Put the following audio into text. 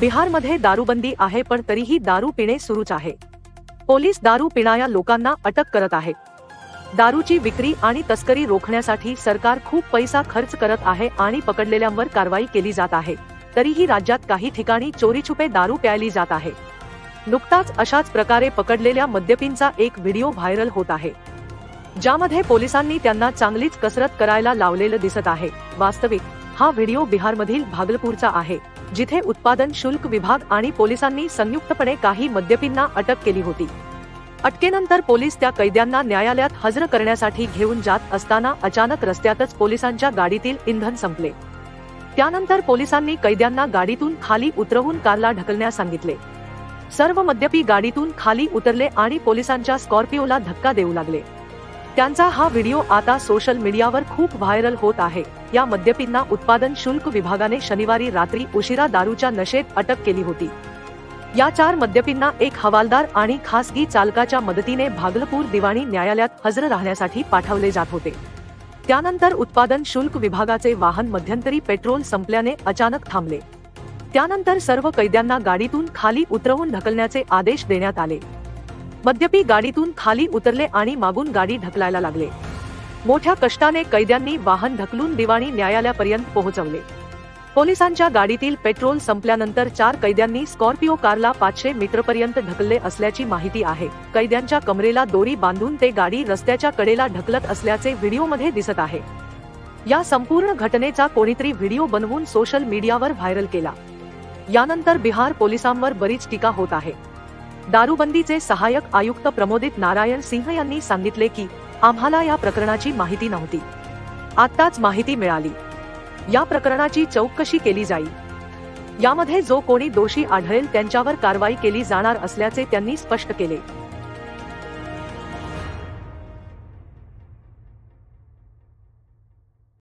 बिहारमध्ये दारूबंदी आहे पण तरीही दारू पिणे सुरूच आहे। पोलीस दारू पिणाऱ्या लोकांना अटक करत आहेत। दारूची विक्री आणि तस्करी रोखण्यासाठी सरकार खूप पैसा खर्च करत आहे आणि पकडलेल्यांवर कारवाई केली जात आहे। तरीही राज्यात काही ठिकाणी चोरीछुपे दारू प्यायली जात आहे। नुकताच अशाच प्रकारे पकडलेल्या मद्यपींचा एक व्हिडिओ व्हायरल होत आहे, ज्यामध्ये पोलिसांनी त्यांना चांगलीच कसरत करायला लावलेलं दिसत आहे। वास्तविक हा व्हिडिओ बिहारमधील भागलपूरचा आहे, जिथे उत्पादन शुल्क विभाग आणि पोलिसांनी संयुक्तपणे काही मद्यपींना अटक केली होती। अटकेनंतर पोलीस त्या कैद्यांना न्यायालयात हजर करण्यासाठी घेऊन जात असताना अचानक रस्त्यातच पोलिसांच्या गाडीतील इंधन संपले। त्यानंतर पोलिसांनी कैद्यांना गाडीतून खाली उतरवून कारला ढकलण्यास सांगितले। सर्व मद्यपी गाडीतून खाली उतरले आणि पोलिसांच्या स्कॉर्पिओला धक्का देऊ लागले। त्यांचा हा व्हिडिओ आता सोशल मीडियावर खूप व्हायरल होत आहे। या मद्यपींना उत्पादन शुल्क विभागाने शनिवारी रात्री उशिरा दारूच्या नशेत अटक केली होती। या 4 मद्यपींना एक हवालदार आणि खासगी चालकाच्या मदतीने भागलपूर दिवाणी न्यायालयात हजर राहण्यासाठी पाठवले जात होते। त्यानंतर उत्पादन शुल्क विभागाचे वाहन मध्यंतरी पेट्रोल संपल्याने अचानक थांबले। त्यानंतर सर्व कैद्यांना गाडीतून खाली उतरवून ढकलण्याचे आदेश देण्यात आले। मद्यपी गाडीतून खाली उतरले आणि मागून गाडी ढकलायला लागले। मोठ्या कष्टाने कैद्यांनी वाहन ढकलून दिवाणी न्यायालयापर्यंत पोहोचवले। पोलिसांच्या गाडीतील पेट्रोल संपल्यानंतर 4 कैद्यांनी स्कॉर्पिओ कारला 500 मीटरपर्यंत ढकलले असल्याची माहिती आहे। कैद्यांच्या कमरेला दोरी बांधून ते गाडी रस्त्याच्या कडेला ढकलत असल्याचे व्हिडिओमध्ये दिसत आहे। या संपूर्ण घटनेचा कोणीतरी व्हिडिओ बनवून सोशल मीडियावर व्हायरल केला। यानंतर बिहार पोलिसांवर बरीच टीका होत आहे। दारूबंदीचे सहाय्यक आयुक्त प्रमोदित नारायण सिंह यांनी सांगितले की आम्हाला या प्रकरणाची माहिती नव्हती, आत्ताच माहिती मिळाली। या प्रकरणाची चौकशी केली जाईल। यामध्ये जो कोणी दोषी आढळेल त्यांच्यावर कारवाई केली जाणार असल्याचे त्यांनी स्पष्ट केले।